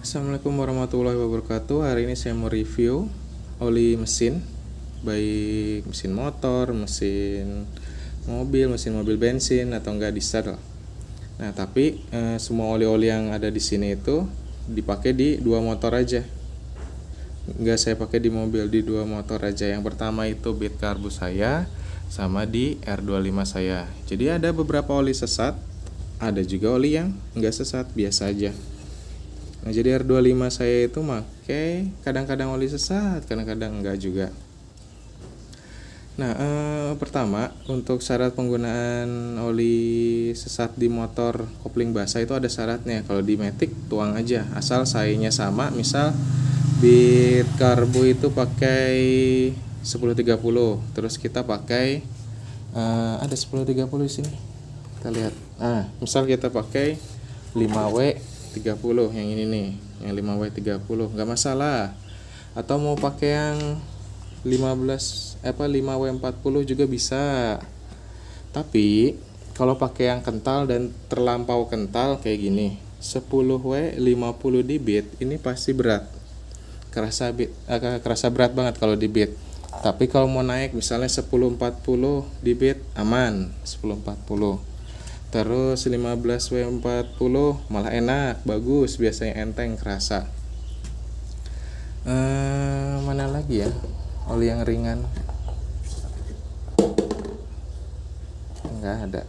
Assalamualaikum warahmatullahi wabarakatuh. Hari ini saya mau review oli mesin, baik mesin motor, mesin mobil bensin atau enggak diesel. Nah, tapi semua oli-oli yang ada di sini itu dipakai di dua motor aja. Enggak saya pakai di mobil, di dua motor aja. Yang pertama itu bit karbu saya sama di R25 saya. Jadi ada beberapa oli sesat, ada juga oli yang enggak sesat, biasa aja. Nah, jadi R25 saya itu pakai kadang-kadang oli sesat, kadang-kadang enggak juga. Nah, pertama untuk syarat penggunaan oli sesat di motor kopling basah itu ada syaratnya. Kalau di Matic tuang aja, asal sayanya sama. Misal bit karbu itu pakai 1030, terus kita pakai ada 1030 di sini. Kita lihat. Nah, misal kita pakai 5W30 yang ini nih, yang 5W30 nggak masalah. Atau mau pakai yang 5W40 juga bisa. Tapi kalau pakai yang kental dan terlampau kental kayak gini, 10W50 di bit ini pasti berat. Kerasa berat banget kalau di bit. Tapi kalau mau naik misalnya 1040 di bit aman, 1040. Terus 15W40 malah enak, bagus, biasanya enteng, kerasa. Mana lagi ya oli yang ringan? Enggak ada.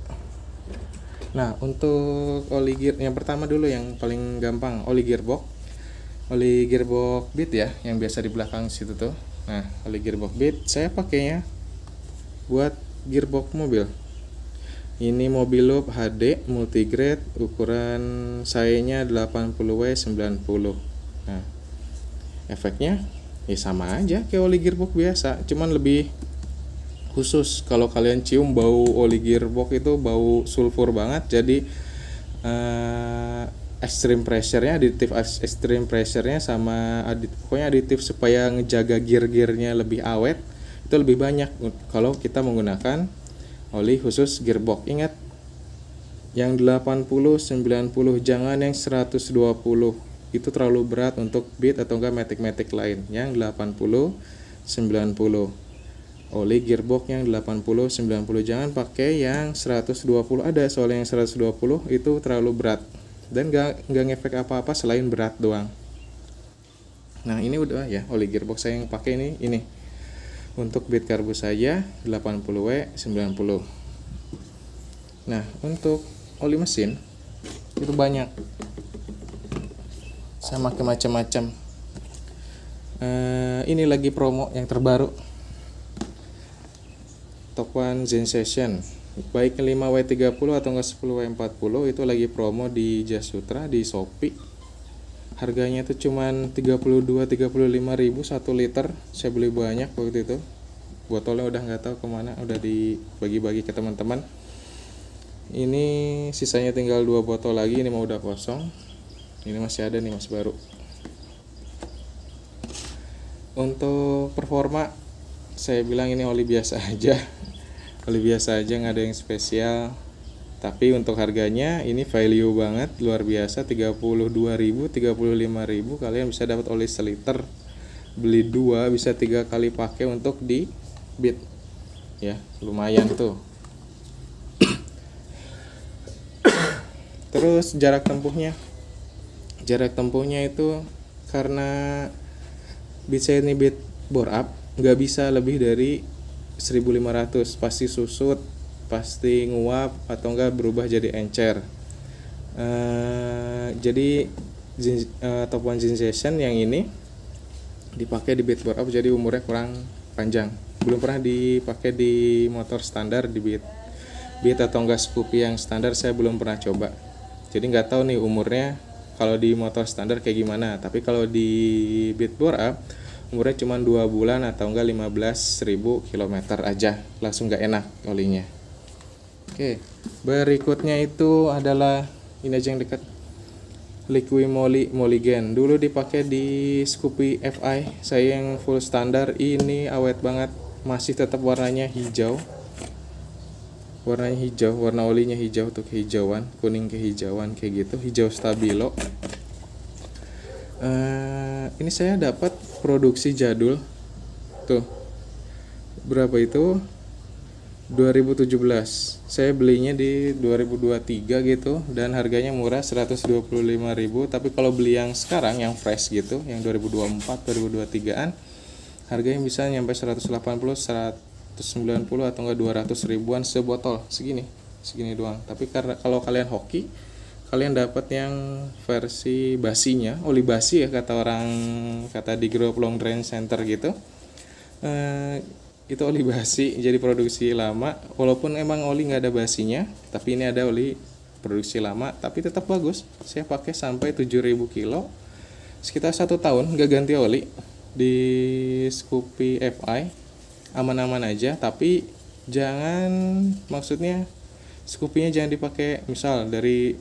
Nah, untuk oli gear yang pertama dulu, yang paling gampang, oli gearbox bit ya, yang biasa di belakang situ tuh. Nah, oli gearbox bit saya pakainya buat gearbox mobil. Ini Mobil Loop HD multigrade, ukuran sayanya 80W90. Nah, efeknya ya sama aja kayak oli gearbox biasa, cuman lebih khusus. Kalau kalian cium bau oli gearbox itu bau sulfur banget. Jadi extreme pressure-nya, aditif extreme pressure-nya sama pokoknya aditif supaya ngejaga gear-gearnya lebih awet itu lebih banyak kalau kita menggunakan oli khusus gearbox. Ingat, yang 80-90, jangan yang 120. Itu terlalu berat untuk bit atau enggak matic lain. Yang 80-90. Oli gearbox yang 80-90, jangan pakai yang 120. Ada soalnya yang 120 itu terlalu berat dan enggak ngefek apa-apa selain berat doang. Nah, ini udah ya oli gearbox saya yang pakai ini. Untuk bit karbu saya 80W90. Nah, untuk oli mesin itu banyak. Saya pakai macam-macam. Ini lagi promo yang terbaru. Top One Sensation. Baik 5W30 atau enggak 10W40 itu lagi promo di Jasutra, di Shopee. Harganya itu cuman 32-35 ribu 1 liter. Saya beli banyak waktu itu. Botolnya udah nggak tahu kemana, udah dibagi-bagi ke teman-teman. Ini sisanya tinggal 2 botol lagi. Ini mau udah kosong. Ini masih ada nih, masih baru. Untuk performa saya bilang ini oli biasa aja. Oli biasa aja, nggak ada yang spesial. Tapi untuk harganya ini value banget, luar biasa. 32.000, 35.000 kalian bisa dapat oli seliter. Beli 2 bisa 3 kali pakai untuk di bit. Ya, lumayan tuh. Terus jarak tempuhnya itu karena bit saya ini bit bore up, nggak bisa lebih dari 1500, pasti susut, pasti nguap atau enggak berubah jadi encer. Jadi Top One Sensation yang ini dipakai di bit bore up, jadi umurnya kurang panjang. Belum pernah dipakai di motor standar, di bit atau enggak Scoopy yang standar saya belum pernah coba. Jadi nggak tahu nih umurnya kalau di motor standar kayak gimana. Tapi kalau di bit bore up umurnya cuma 2 bulan atau enggak 15.000 km aja, langsung nggak enak olinya. Oke, berikutnya itu adalah ini aja yang dekat, Liqui Moly Molygen. Dulu dipakai di Scoopy FI saya yang full standar. Ini awet banget, masih tetap warnanya hijau. Warnanya hijau, warna olinya hijau tuh, kehijauan, kuning kehijauan kayak gitu, hijau stabilo. Ini saya dapat produksi jadul tuh, berapa itu, 2017. Saya belinya di 2023 gitu, dan harganya murah 125.000. Tapi kalau beli yang sekarang yang fresh gitu, yang 2024 2023an, harganya bisa nyampe 180, 190 atau enggak 200 ribuan sebotol, segini doang. Tapi karena kalau kalian hoki, kalian dapat yang versi basinya, oli basi ya kata di grup Long Drain Center gitu. Itu oli basi, jadi produksi lama. Walaupun emang oli nggak ada basinya, tapi ini ada oli produksi lama, tapi tetap bagus. Saya pakai sampai 7.000 kilo, sekitar 1 tahun nggak ganti oli di Scoopy FI, aman-aman aja. Tapi maksudnya Scoopy-nya jangan dipakai misal dari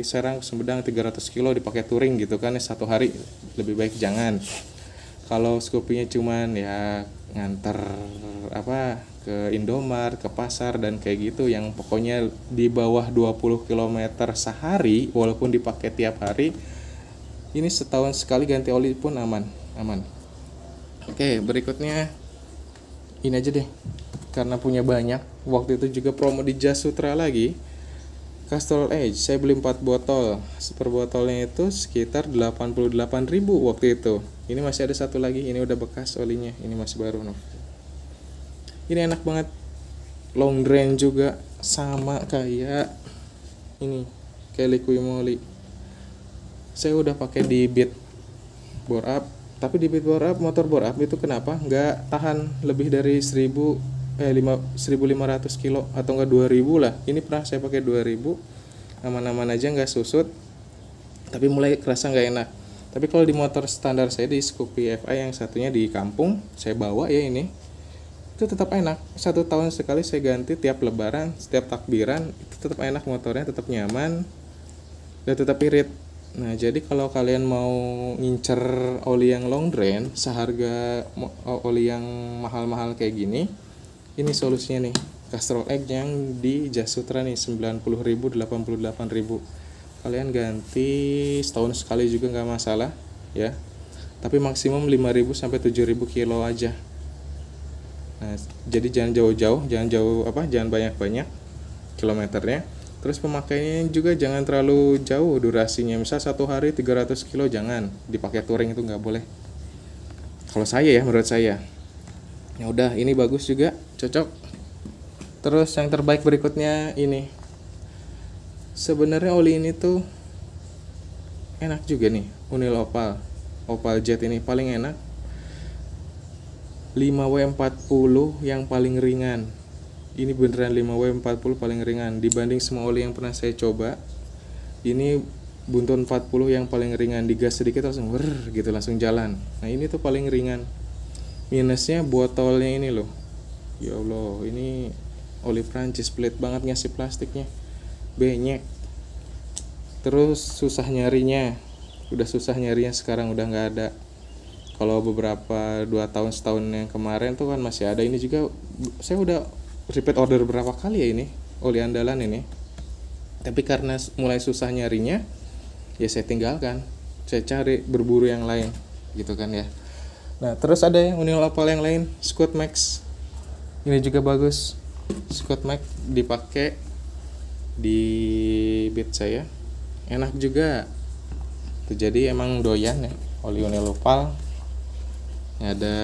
Serang ke Sumedang 300 kilo dipakai touring gitu kan, 1 hari, lebih baik jangan. Kalau Scoopy-nya cuman ya nganter ke Indomart, ke pasar dan kayak gitu, yang pokoknya di bawah 20 km sehari, walaupun dipakai tiap hari, ini setahun sekali ganti oli pun aman. Oke, berikutnya ini aja deh, karena punya banyak. Waktu itu juga promo di Jas Sutra lagi, Castrol Edge. Saya beli 4 botol, per botolnya itu sekitar 88.000 waktu itu. Ini masih ada satu lagi, ini udah bekas olinya, ini masih baru. Ini enak banget, long drain juga, sama kayak ini, kayak Liqui Moly. Saya udah pakai di Beat bore up, tapi di Beat bore up, motor bore up itu kenapa nggak tahan lebih dari 1.500 kilo atau enggak 2.000 lah. Ini pernah saya pakai 2.000, aman-aman aja, nggak susut, tapi mulai kerasa nggak enak. Tapi kalau di motor standar saya di Scoopy FI yang satunya di kampung, saya bawa ya ini, itu tetap enak. 1 tahun sekali saya ganti, tiap lebaran, setiap takbiran, itu tetap enak, motornya tetap nyaman dan tetap irit. Nah, jadi kalau kalian mau ngincer oli yang long drain seharga oli yang mahal-mahal kayak gini, ini solusinya nih, Castrol Edge yang di Jas Sutra nih, 90.000, 88.000. Kalian ganti setahun sekali juga nggak masalah ya, tapi maksimum 5.000 sampai 7.000 kilo aja. Nah, jadi jangan jangan banyak-banyak kilometernya. Terus pemakaiannya juga jangan terlalu jauh durasinya, misal 1 hari 300 kilo, jangan dipakai touring, itu nggak boleh kalau saya ya, menurut saya. Ya udah, ini bagus juga, cocok. Terus yang terbaik berikutnya ini. Sebenarnya oli ini tuh enak juga nih, Unil Opal Jet ini paling enak. 5W40 yang paling ringan. Ini beneran 5W40 paling ringan dibanding semua oli yang pernah saya coba. Ini buntun 40 yang paling ringan, digas sedikit langsung gitu, langsung jalan. Nah, ini tuh paling ringan. Minusnya botolnya ini loh. Ya Allah, ini oli Prancis, pelit banget ngasih plastiknya, benyek. Terus susah nyarinya, sekarang udah nggak ada. Kalau beberapa 2 tahun setahun yang kemarin tuh kan masih ada. Ini juga saya udah repeat order berapa kali ya, ini oli andalan ini. Tapi karena mulai susah nyarinya, ya saya tinggalkan, saya cari berburu yang lain gitu kan ya. Nah, terus ada yang Unil Opal yang lain, Scott Max. Ini juga bagus, Scott Max, dipakai di Beat saya, enak juga. Jadi emang doyan ya oli Unil Opal. Ada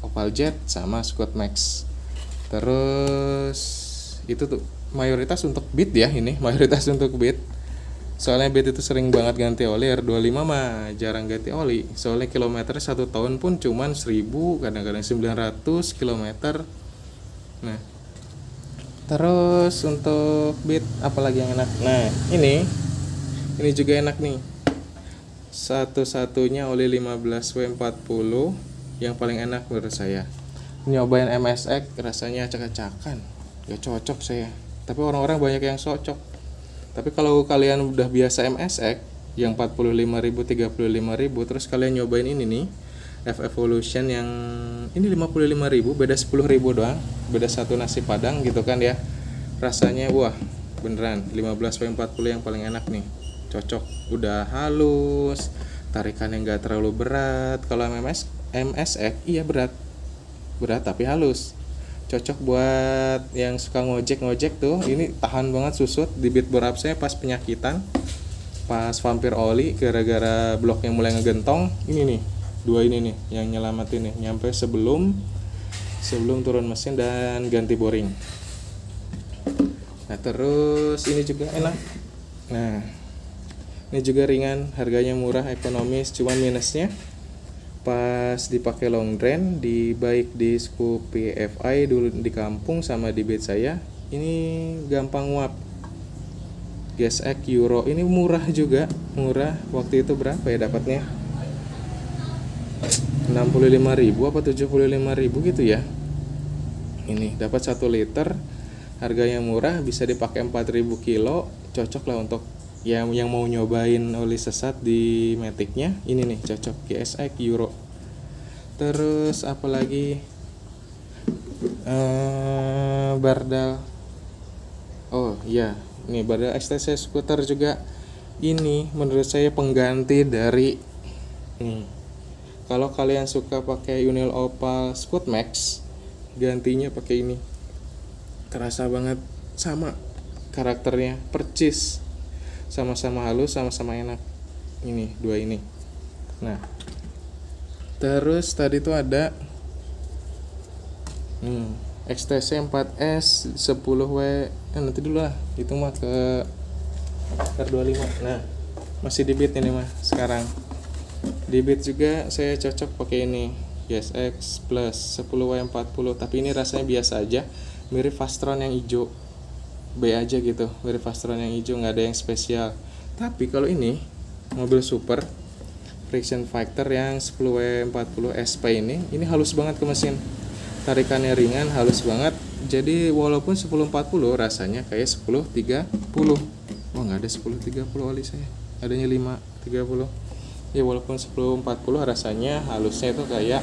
Opal Jet sama Scott Max. Terus itu tuh mayoritas untuk Beat ya, ini mayoritas untuk Beat. Soalnya Beat itu sering banget ganti oli, R25 mah jarang ganti oli. Soalnya kilometer 1 tahun pun cuman 1.000, kadang-kadang 900 kilometer. Nah, terus untuk Beat apalagi yang enak? Nah, ini juga enak nih. Satu-satunya oli 15W40 yang paling enak menurut saya. Nyobain MSX rasanya acak-acakan, gak cocok saya. Tapi orang-orang banyak yang cocok. Tapi kalau kalian udah biasa MSX yang 45.000, 35.000, terus kalian nyobain ini nih, F-Evolution yang ini 55.000, beda 10.000 doang, beda satu nasi padang gitu kan ya. Rasanya wah, beneran 15W40 yang paling enak nih. cocok, udah halus, tarikannya nggak terlalu berat. Kalau MSX iya berat tapi halus, cocok buat yang suka ngojek tuh. Ini tahan banget susut di beat bore up saya pas penyakitan, pas vampir oli gara-gara bloknya mulai ngegentong. Ini nih, dua ini nih yang nyelamatin nih, nyampe sebelum turun mesin dan ganti boring. Nah terus ini juga enak. Nah ini juga ringan, harganya murah, ekonomis. Cuman minusnya pas dipakai long drain, baik di scoop PFI dulu di kampung sama di beat saya, ini gampang nguap. GSX Euro ini murah juga, murah. Waktu itu berapa ya dapatnya? 65.000 apa 75.000 gitu ya. Ini dapat 1 liter, harganya murah, bisa dipakai 4.000 kilo, cocok lah untuk yang mau nyobain oli sesat di Matic-nya. Ini nih cocok, GSX Euro. Terus apalagi Bardal. Oh iya, ini Bardal XTC Scooter juga. Ini menurut saya pengganti dari nih. Kalau kalian suka pakai Unil Opal Scoot Max, gantinya pakai ini. Kerasa banget sama karakternya, percis. Sama-sama halus, sama-sama enak. Ini dua ini. Nah terus tadi tuh ada XTC 4S 10W. Nanti dulu lah, itu mah ke R25. Nah masih di beat ini mah sekarang. Di beat juga saya cocok pakai ini GSX Plus 10W40, tapi ini rasanya biasa aja, mirip Fastron yang hijau, B aja gitu, mirip Fastron yang hijau, nggak ada yang spesial. Tapi kalau ini mobil super friction fighter yang 10W40 SP ini halus banget ke mesin, tarikannya ringan, halus banget. Jadi walaupun 1040 rasanya kayak 1030. Oh nggak ada 1030 oli saya, adanya 530. Ya walaupun 1040 rasanya halusnya itu kayak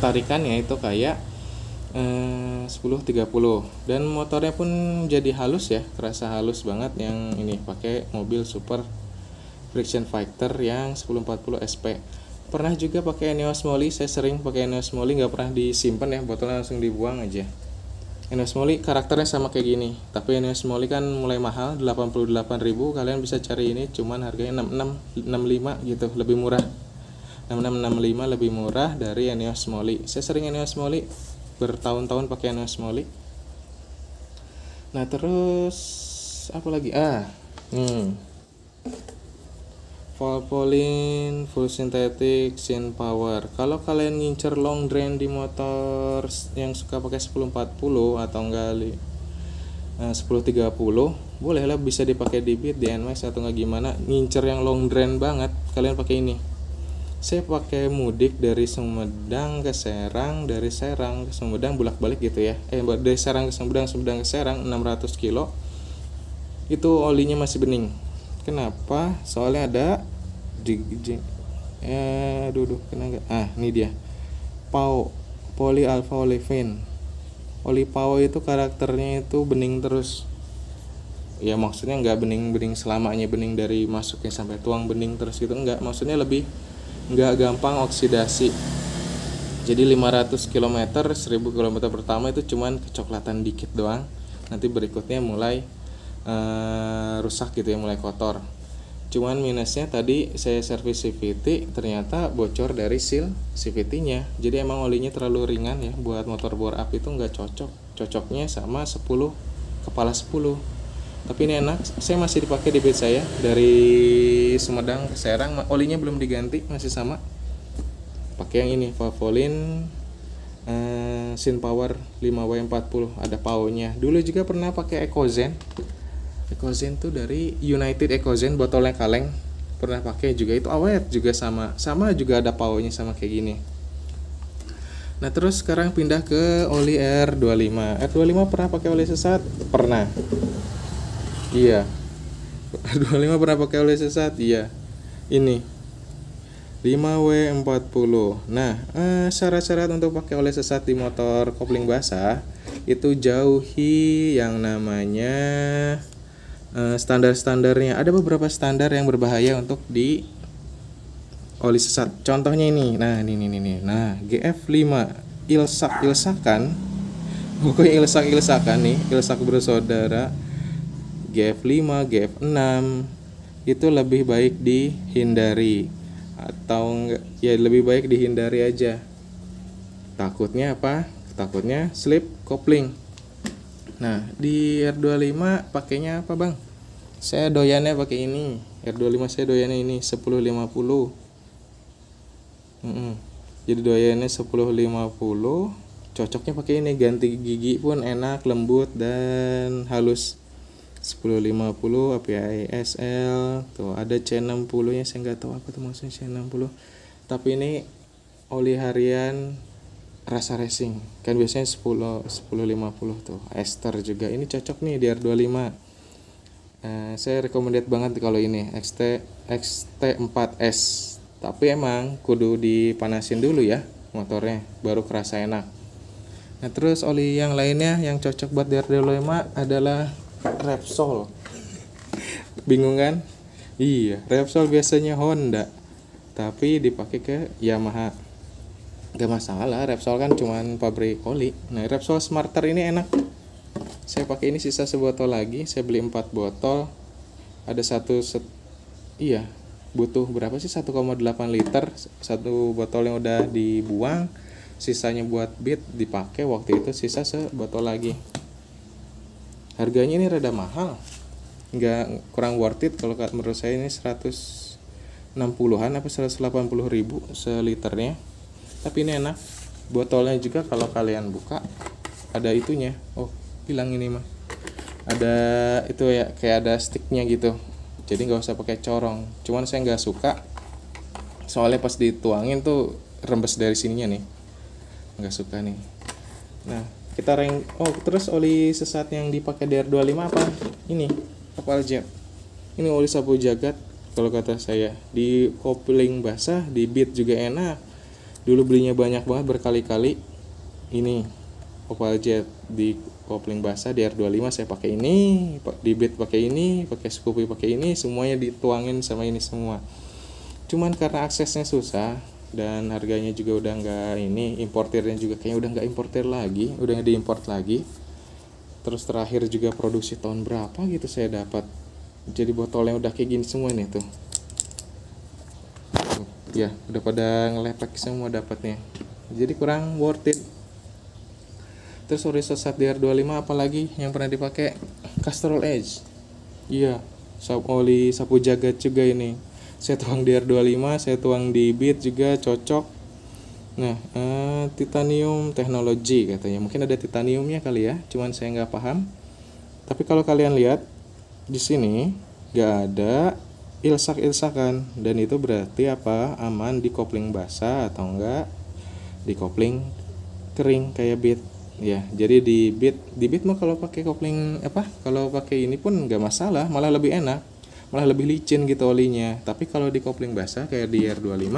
tarikannya itu kayak 1030, dan motornya pun jadi halus ya, terasa halus banget. Yang ini pakai mobil super friction fighter yang 1040 SP. Pernah juga pakai Eneos Moly, saya sering pakai Eneos Moly, nggak pernah disimpan ya, botolnya langsung dibuang aja. Eneos Moly karakternya sama kayak gini, tapi Eneos Moly kan mulai mahal, 88.000. Kalian bisa cari ini, cuman harganya 65 gitu, lebih murah. 65 lebih murah dari Eneos Moly. Saya sering Eneos Moly, bertahun-tahun pakai Eneos Moly. Nah terus apa lagi? Valvoline full synthetic Syn Power. Kalau kalian ngincer long drain di motor yang suka pakai 1040 atau enggak 1030, bolehlah, bisa dipakai di Beat, di NMAX atau enggak gimana. Ngincer yang long drain banget, kalian pakai ini. Saya pakai mudik dari Sumedang ke Serang, dari Serang ke Sumedang bolak-balik gitu ya. Dari Serang ke Sumedang, Sumedang ke Serang 600 kilo. Itu olinya masih bening. Kenapa? Soalnya ada ini dia poly alpha olefin. Oli PAO itu karakternya itu bening terus. Ya maksudnya nggak bening selamanya, bening dari masuknya sampai tuang bening terus gitu, enggak. Maksudnya lebih nggak gampang oksidasi. Jadi 500 km 1000 km pertama itu cuman kecoklatan dikit doang. Nanti berikutnya mulai rusak gitu ya, mulai kotor. Cuman minusnya tadi saya servis CVT, ternyata bocor dari seal CVT-nya. Jadi emang olinya terlalu ringan ya, buat motor bore up itu nggak cocok. Cocoknya sama 10 kepala 10. Tapi ini enak, saya masih dipakai di Beat saya dari Sumedang ke Serang, olinya belum diganti, masih sama. Pakai yang ini, Valvoline Syn Power 5W40, ada PAO-nya. Dulu juga pernah pakai Ecozen tuh dari United Ecozen, botolnya kaleng, pernah pakai juga, itu awet juga, sama juga ada PAO-nya sama kayak gini. Nah terus sekarang pindah ke oli R25. Pernah pakai oli sesat? Pernah. Iya. R25 pernah pakai oli sesat? Iya. Ini 5W40. Nah, syarat-syarat untuk pakai oli sesat di motor kopling basah itu jauhi yang namanya standar-standarnya. Ada beberapa standar yang berbahaya untuk di oli sesat. Contohnya ini. Nah, ini. Nah, GF5 ilsak-ilsakan. Pokoknya ilsak-ilsakan nih, ilsak bersaudara. GF5, GF6 itu lebih baik dihindari, atau enggak ya lebih baik dihindari aja. Takutnya apa? Takutnya slip coupling. Nah, di R25 pakainya apa, Bang? Saya doyannya pakai ini. R25 saya doyannya ini 1050. Jadi doyannya 1050. Cocoknya pakai ini, ganti gigi pun enak, lembut dan halus. 1050 API SL. Tuh ada C60-nya, saya nggak tahu apa tuh maksudnya C60. Tapi ini oli harian rasa racing kan biasanya 1050 tuh. Ester juga ini cocok nih di R25. Saya recommended banget kalau ini XT4S, tapi emang kudu dipanasin dulu ya motornya baru kerasa enak. Nah, terus oli yang lainnya yang cocok buat di R25 adalah Repsol. Bingung kan? Iya, Repsol biasanya Honda tapi dipakai ke Yamaha. Gak masalah, Repsol kan cuman pabrik oli. Nah, Repsol Smarter ini enak. Saya pakai ini sisa sebotol lagi. Saya beli 4 botol. Ada iya, butuh berapa sih? 1,8 liter. Satu botol yang udah dibuang, sisanya buat beat dipakai waktu itu, sisa sebotol lagi. Harganya ini rada mahal. Kurang worth it kalau menurut saya. Ini 160-an apa 180 ribu seliternya. Tapi ini enak. Botolnya juga kalau kalian buka ada itunya. Oh, hilang ini mah. Ada itu ya, kayak ada sticknya gitu. Jadi nggak usah pakai corong. Cuman saya nggak suka. Soalnya pas dituangin tuh rembes dari sininya nih. Nggak suka nih. Nah, kita terus oli sesat yang dipakai DR25 apa? Ini, Opal Jet. Ini oli sapu jagat kalau kata saya. Di kopling basah, di beat juga enak. Dulu belinya banyak banget berkali-kali. Ini Opal Jet di kopling basah di R25 saya pakai ini, di beat pakai ini, pakai Scoopy pakai ini, semuanya dituangin sama ini semua. Cuman karena aksesnya susah dan harganya juga udah nggak ini, importirnya juga kayaknya udah nggak importir lagi, udah nggak diimport lagi. Terus terakhir juga produksi tahun berapa gitu saya dapat. Jadi botolnya udah kayak gini semua nih tuh. Ya udah pada ngelepek semua dapatnya, jadi kurang worth it. Terus oli sesat di R25 apalagi yang pernah dipakai? Castrol Edge. Iya, oli sapu jagat juga ini. Saya tuang di R25, saya tuang di beat juga cocok. Nah, titanium technology katanya. Mungkin ada titaniumnya kali ya, cuman saya nggak paham. Tapi kalau kalian lihat di sini nggak ada ilsak-ilsakan, dan itu berarti apa? Aman di kopling basah atau enggak di kopling kering kayak beat. Ya, jadi di beat mah kalau pakai kopling kalau pakai ini pun nggak masalah, malah lebih enak, malah lebih licin gitu olinya. Tapi kalau di kopling basah kayak di R25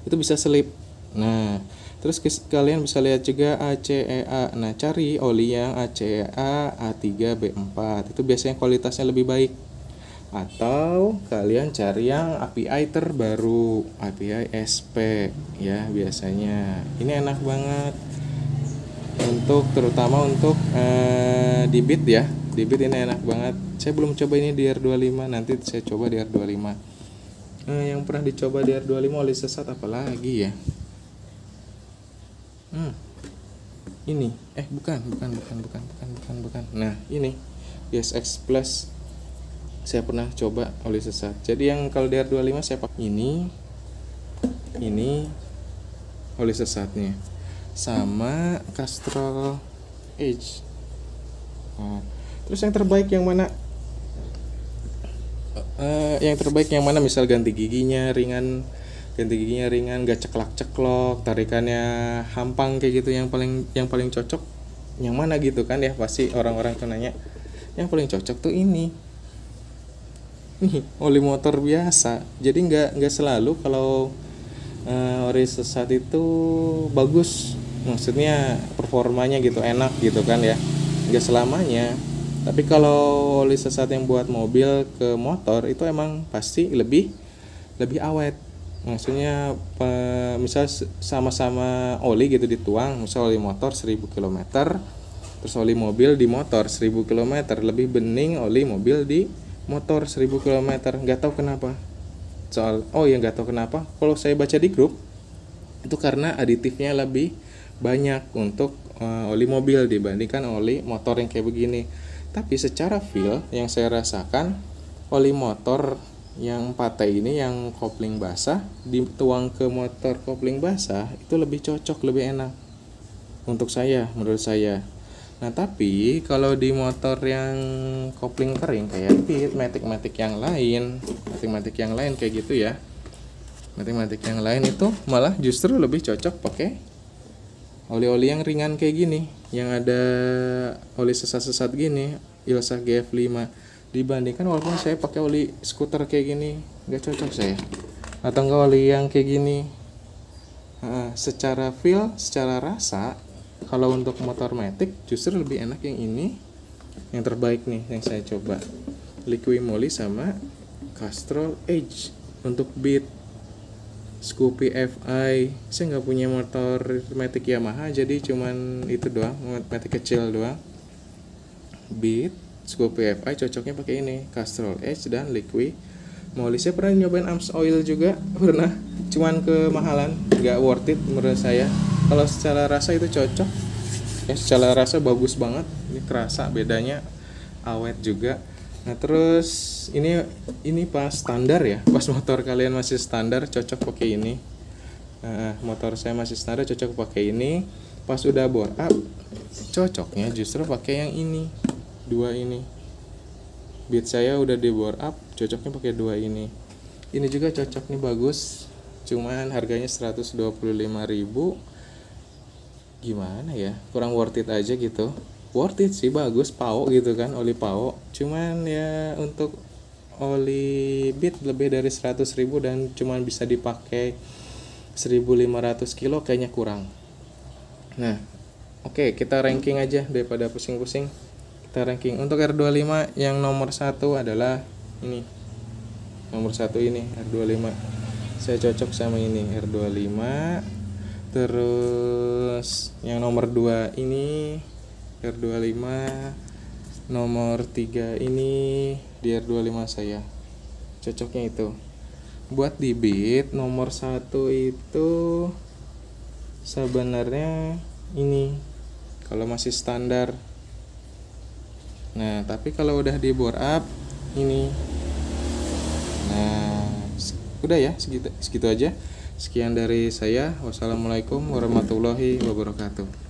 itu bisa selip. Nah, terus kalian bisa lihat juga ACEA. Nah, cari oli yang ACEA A3B4, itu biasanya kualitasnya lebih baik. Atau kalian cari yang API terbaru, API SP ya biasanya. Ini enak banget terutama untuk di beat ya. Di beat ini enak banget. Saya belum coba ini di R25, nanti saya coba di R25. Yang pernah dicoba di R25 oli sesat apalagi ya? Ini bukan. Nah, ini BSX Plus. Saya pernah coba oli sesat. Jadi yang kalau di R25 saya pakai ini oli sesatnya sama Castrol Edge. Terus yang terbaik yang mana? Misal ganti giginya ringan, gak ceklak-ceklok, tarikannya hampang kayak gitu, yang paling cocok yang mana gitu kan ya, pasti orang-orang tuh nanya. Yang paling cocok tuh ini nih, oli motor biasa. Jadi nggak selalu kalau oli sesat itu bagus, maksudnya performanya gitu enak gitu kan ya, nggak selamanya. Tapi kalau oli sesat yang buat mobil ke motor itu emang pasti lebih awet. Maksudnya misal sama-sama oli gitu dituang, misal oli motor 1000 km, terus oli mobil di motor 1000 km, lebih bening oli mobil di motor 1000 km. Nggak tahu kenapa. Nggak tahu kenapa. Kalau saya baca di grup itu karena aditifnya lebih banyak untuk oli mobil dibandingkan oli motor yang kayak begini. Tapi secara feel yang saya rasakan, oli motor yang patai ini yang kopling basah dituang ke motor kopling basah itu lebih cocok, lebih enak untuk saya, menurut saya. Nah tapi kalau di motor yang kopling kering kayak Beat, Matic yang lain kayak gitu ya, Matic yang lain itu malah justru lebih cocok pakai oli-oli yang ringan kayak gini, yang ada oli sesat-sesat gini, Ilsa GF5, dibandingkan walaupun saya pakai oli skuter kayak gini, nggak cocok saya. Atau enggak oli yang kayak gini. Secara feel, secara rasa, kalau untuk motor Matic justru lebih enak yang ini, yang terbaik nih yang saya coba, Liqui Moly sama Castrol Edge. Untuk Beat, Scoopy FI, saya nggak punya motor Matic Yamaha, jadi cuman itu doang, Matic kecil doang. Beat, Scoopy FI cocoknya pakai ini, Castrol Edge dan Liqui Moly. Saya pernah nyobain Arms Oil juga, pernah, cuman kemahalan, nggak worth it menurut saya. Kalau secara rasa itu cocok, secara rasa bagus banget, ini kerasa bedanya, awet juga. Nah terus ini pas standar ya, pas motor kalian masih standar cocok pakai ini. Motor saya masih standar cocok pakai ini. Pas udah bore up cocoknya justru pakai yang ini, dua ini. Beat saya udah di bore up, cocoknya pakai dua ini. Ini juga cocok nih, bagus. Cuman harganya 125.000. Gimana ya? Kurang worth it aja gitu. Worth it sih, bagus, PAO gitu kan, oli PAO. Cuman ya untuk oli Beat lebih dari 100.000 dan cuman bisa dipakai 1.500 kilo kayaknya kurang. Nah, oke, kita ranking aja daripada pusing-pusing. Kita ranking untuk R25 yang nomor 1 adalah ini. Nomor 1 ini R25. Saya cocok sama ini R25. Terus yang nomor 2 ini R25, nomor 3 ini di R25 saya. Cocoknya itu. Buat di Beat nomor 1 itu sebenarnya ini kalau masih standar. Nah, tapi kalau udah di bore up ini. Nah, udah ya, segitu aja. Sekian dari saya. Wassalamualaikum warahmatullahi wabarakatuh.